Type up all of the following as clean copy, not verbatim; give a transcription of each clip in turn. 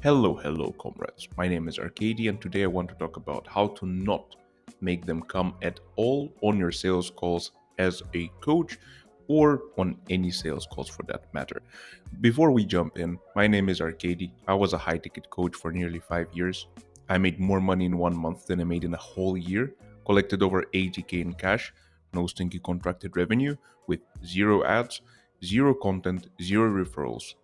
Hello, comrades. My name is Arcady, and today I want to talk about how to not make them come at all on your sales calls as a coach or on any sales calls for that matter. Before we jump in, my name is Arcady. I was a high ticket coach for nearly 5 years. I made more money in 1 month than I made in a whole year, collected over 80K in cash, no stinky contracted revenue, with zero ads, zero content, zero referrals.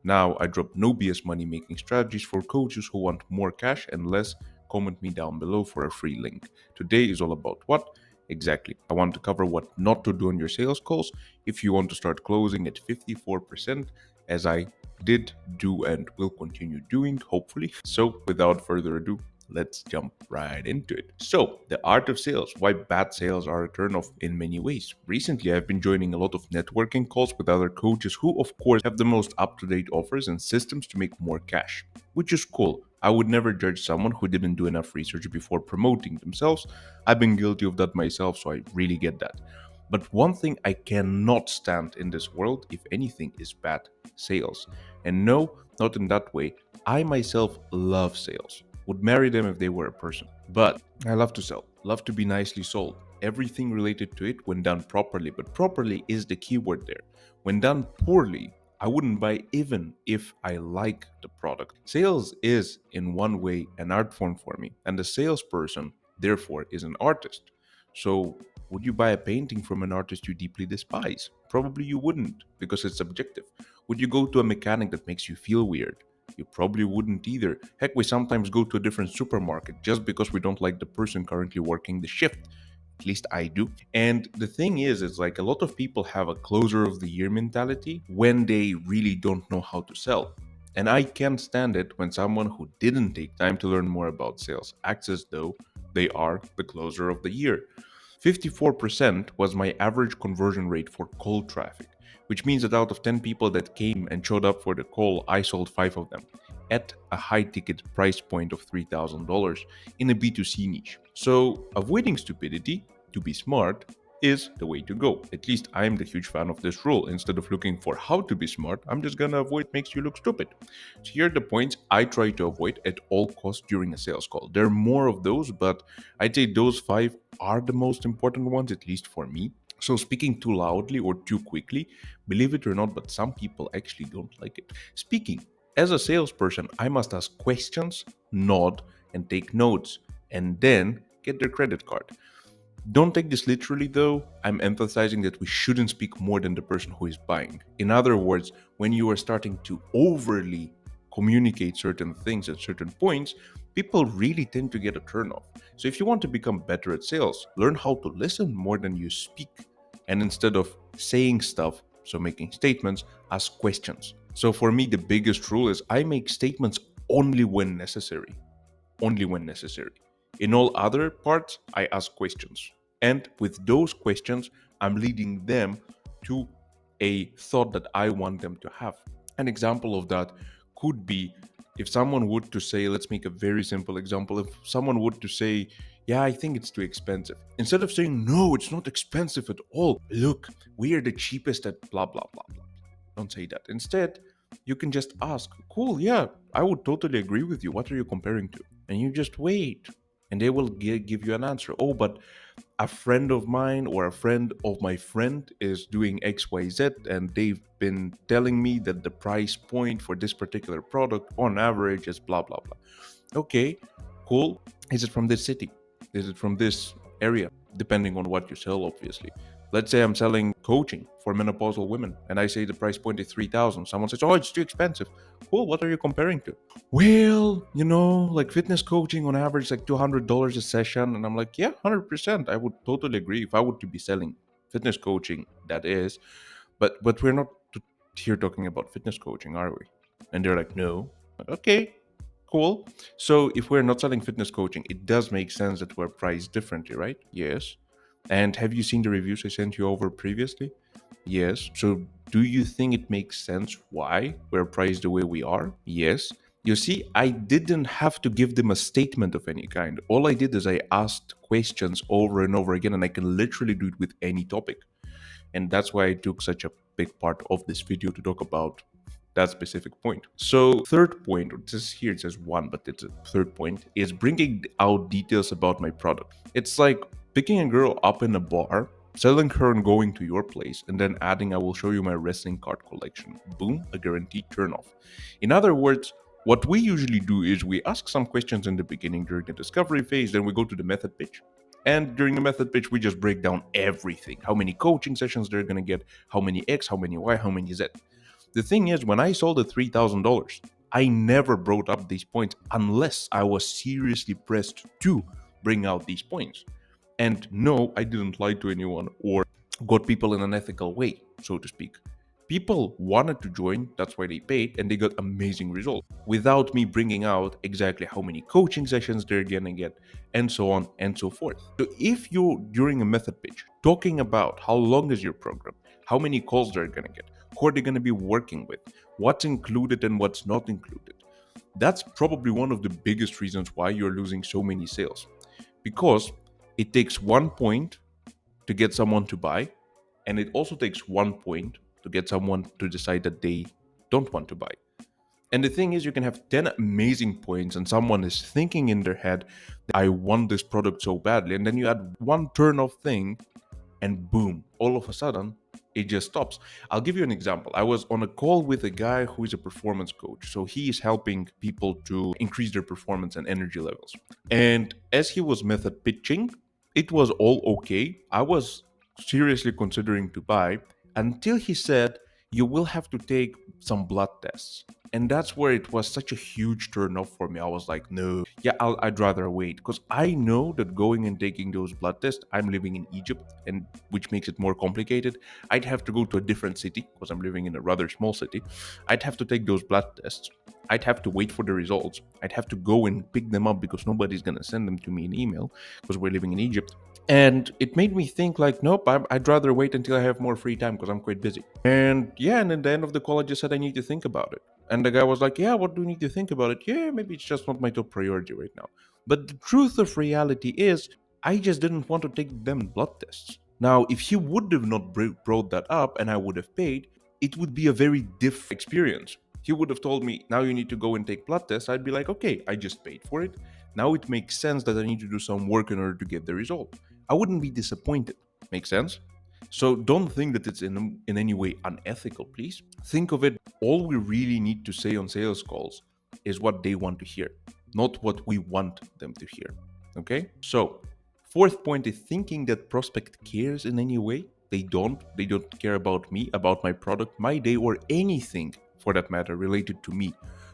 Now I drop no BS money making strategies for coaches who want more cash and less. Comment me down below for a free link. Today is all about what? Exactly. I want to cover what not to do on your sales calls if you want to start closing at 54%, as I did do and will continue doing, hopefully. So, without further ado, let's jump right into it. So, the art of sales, why bad sales are a turnoff in many ways. Recently, I've been joining a lot of networking calls with other coaches who, of course, have the most up to date offers and systems to make more cash, which is cool. I would never judge someone who didn't do enough research before promoting themselves. I've been guilty of that myself, so I really get that. But one thing I cannot stand in this world, if anything, is bad sales. And no, not in that way. I myself love sales. Would marry them if they were a person. But I love to sell, love to be nicely sold. Everything related to it when done properly, but properly is the keyword there. When done poorly, I wouldn't buy even if I like the product. Sales is, in one way, an art form for me, and the salesperson, therefore, is an artist. So, would you buy a painting from an artist you deeply despise? Probably you wouldn't, because it's subjective. Would you go to a mechanic that makes you feel weird? You probably wouldn't either. Heck, we sometimes go to a different supermarket just because we don't like the person currently working the shift. At least I do. And the thing is, it's like a lot of people have a closer of the year mentality when they really don't know how to sell. And I can't stand it when someone who didn't take time to learn more about sales acts as though they are the closer of the year. 54% was my average conversion rate for cold traffic, which means that out of 10 people that came and showed up for the call, I sold 5 of them at a high ticket price point of $3,000 in a B2C niche. So, avoiding stupidity, to be smart, is the way to go. At least I'm the huge fan of this rule. Instead of looking for how to be smart, I'm just gonna avoid makes you look stupid. So here are the points I try to avoid at all costs during a sales call. There are more of those, but I'd say those 5 are the most important ones, at least for me. So, speaking too loudly or too quickly, believe it or not, but some people actually don't like it. Speaking as a salesperson, I must ask questions, nod, and take notes, and then get their credit card. Don't take this literally though, I'm emphasizing that we shouldn't speak more than the person who is buying. In other words, when you are starting to overly communicate certain things at certain points, people really tend to get a turn off. So if you want to become better at sales, learn how to listen more than you speak. And instead of saying stuff, so making statements, ask questions. So for me, the biggest rule is I make statements only when necessary. Only when necessary. In all other parts, I ask questions. And with those questions, I'm leading them to a thought that I want them to have. An example of that could be if someone would to say, let's make a very simple example. If someone would to say, yeah, I think it's too expensive. Instead of saying, no, it's not expensive at all. Look, we are the cheapest at blah, blah, blah, blah. Don't say that. Instead, you can just ask, cool, yeah, I would totally agree with you. What are you comparing to? And you just wait and they will give you an answer. Oh, but a friend of mine or a friend of my friend is doing XYZ and they've been telling me that the price point for this particular product on average is blah, blah, blah. Okay, cool. Is it from this city? Is it from this area? Depending on what you sell, obviously. Let's say I'm selling coaching for menopausal women and I say the price point is 3,000. Someone says, oh, it's too expensive. Cool, what are you comparing to? Well, like fitness coaching on average, like $200 a session. And I'm like, yeah, 100%. I would totally agree if I were to be selling fitness coaching, that is. But we're not here talking about fitness coaching, are we? And they're like, no. Okay, cool. So if we're not selling fitness coaching, it does make sense that we're priced differently, right? Yes. And have you seen the reviews I sent you over previously? Yes. So do you think it makes sense why we're priced the way we are? Yes. You see, I didn't have to give them a statement of any kind. All I did is I asked questions over and over again, and I can literally do it with any topic. And that's why I took such a big part of this video to talk about that specific point. So third point, or just here it says one, but it's a third point, is bringing out details about my product. It's like picking a girl up in a bar, selling her and going to your place, and then adding, I will show you my wrestling card collection. Boom, a guaranteed turn off. In other words, what we usually do is we ask some questions in the beginning during the discovery phase, then we go to the method pitch. And during the method pitch, we just break down everything. How many coaching sessions they're going to get, how many X, how many Y, how many Z. The thing is, when I sold at $3,000, I never brought up these points unless I was seriously pressed to bring out these points. And no, I didn't lie to anyone or got people in an ethical way, so to speak. People wanted to join, that's why they paid, and they got amazing results without me bringing out exactly how many coaching sessions they're gonna get, and so on and so forth. So if you're during a method pitch talking about how long is your program, how many calls they're gonna get, who are they gonna be working with, what's included and what's not included, that's probably one of the biggest reasons why you're losing so many sales. Because it takes 1 point to get someone to buy, and it also takes 1 point to get someone to decide that they don't want to buy. And the thing is, you can have 10 amazing points and someone is thinking in their head, I want this product so badly, and then you add one turn off thing and boom, all of a sudden it just stops. I'll give you an example. I was on a call with a guy who is a performance coach. So he is helping people to increase their performance and energy levels. And as he was method pitching, it was all okay. I was seriously considering to buy until he said, you will have to take some blood tests. And that's where it was such a huge turn off for me. I was like, no, yeah, I'd rather wait. Because I know that going and taking those blood tests, I'm living in Egypt, and which makes it more complicated. I'd have to go to a different city because I'm living in a rather small city. I'd have to take those blood tests. I'd have to wait for the results. I'd have to go and pick them up because nobody's going to send them to me in email because we're living in Egypt. And it made me think like, nope, I'd rather wait until I have more free time because I'm quite busy. And yeah, and at the end of the call, I just said I need to think about it. And the guy was like, yeah, what do you need to think about it? Yeah, maybe it's just not my top priority right now. But the truth of reality is, I just didn't want to take them blood tests. Now, if he would have not brought that up and I would have paid, it would be a very different experience. He would have told me, now you need to go and take blood tests. I'd be like, okay, I just paid for it. Now it makes sense that I need to do some work in order to get the result. I wouldn't be disappointed. Make sense? So don't think that it's in any way unethical, please. Think of it, all we really need to say on sales calls is what they want to hear, not what we want them to hear. Okay? So, fourth point is thinking that prospect cares in any way. They don't care about me, about my product, my day, or anything for that matter related to me.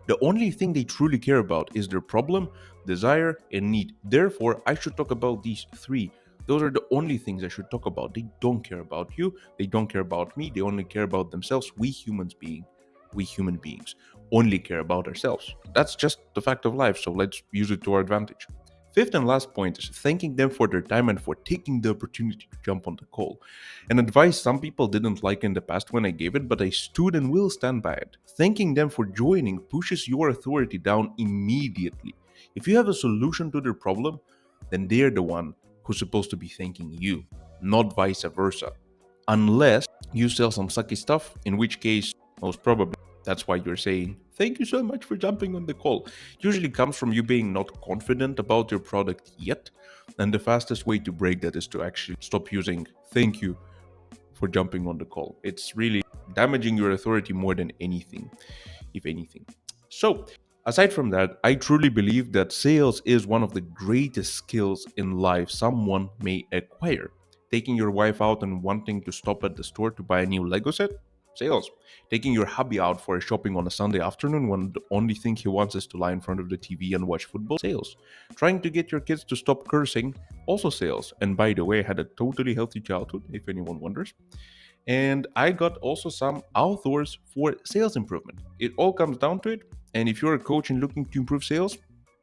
The only thing they truly care about is their problem, desire, and need. Therefore, I should talk about these three. Those are the only things I should talk about. They don't care about you. They don't care about me. They only care about themselves. We human beings only care about ourselves. That's just the fact of life. So let's use it to our advantage. Fifth and last point is thanking them for their time and for taking the opportunity to jump on the call. An advice some people didn't like in the past when I gave it, but I stood and will stand by it. Thanking them for joining pushes your authority down immediately. If you have a solution to their problem, then they're the one who's supposed to be thanking you, not vice versa. Unless you sell some sucky stuff, in which case, most probably, that's why you're saying, thank you so much for jumping on the call. It usually comes from you being not confident about your product yet. And the fastest way to break that is to actually stop using thank you for jumping on the call. It's really damaging your authority more than anything, if anything. So, aside from that, I truly believe that sales is one of the greatest skills in life someone may acquire. Taking your wife out and wanting to stop at the store to buy a new Lego set? Sales. Taking your hubby out for a shopping on a Sunday afternoon when the only thing he wants is to lie in front of the TV and watch football? Sales. Trying to get your kids to stop cursing? Also sales. And by the way, I had a totally healthy childhood, if anyone wonders. And I got also some authors for sales improvement. It all comes down to it. And if you're a coach and looking to improve sales,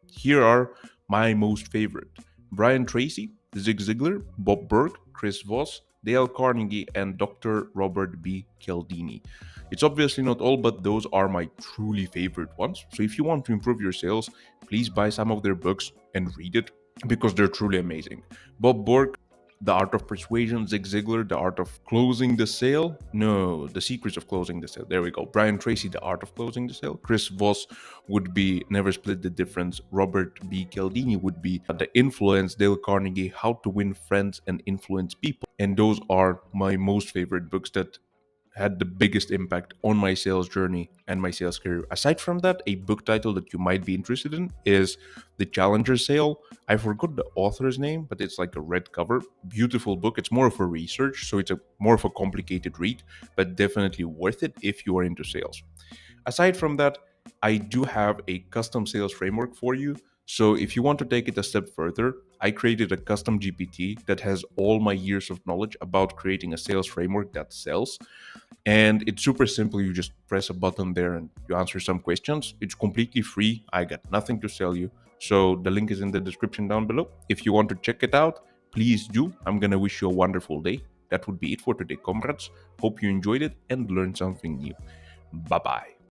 here are my most favorite: Brian Tracy, Zig Ziglar, Bob Burg, Chris Voss, Dale Carnegie, and Dr. Robert B. Cialdini. It's obviously not all, but those are my truly favorite ones. So if you want to improve your sales, please buy some of their books and read it because they're truly amazing. Bob Burg, The Art of Persuasion, Zig Ziglar, The Art of Closing the Sale. No, The Secrets of Closing the Sale. There we go. Brian Tracy, The Art of Closing the Sale. Chris Voss would be Never Split the Difference. Robert B. Cialdini would be The Influence. Dale Carnegie, How to Win Friends and Influence People. And those are my most favorite books that had the biggest impact on my sales journey and my sales career. Aside from that, a book title that you might be interested in is The Challenger Sale. I forgot the author's name, but it's like a red cover. Beautiful book. It's more of a research, so it's a more of a complicated read, but definitely worth it if you are into sales. Aside from that, I do have a custom sales framework for you. So if you want to take it a step further, I created a custom GPT that has all my years of knowledge about creating a sales framework that sells. And it's super simple. You just press a button there and you answer some questions. It's completely free. I got nothing to sell you. So the link is in the description down below. If you want to check it out, please do. I'm going to wish you a wonderful day. That would be it for today, comrades. Hope you enjoyed it and learned something new. Bye bye.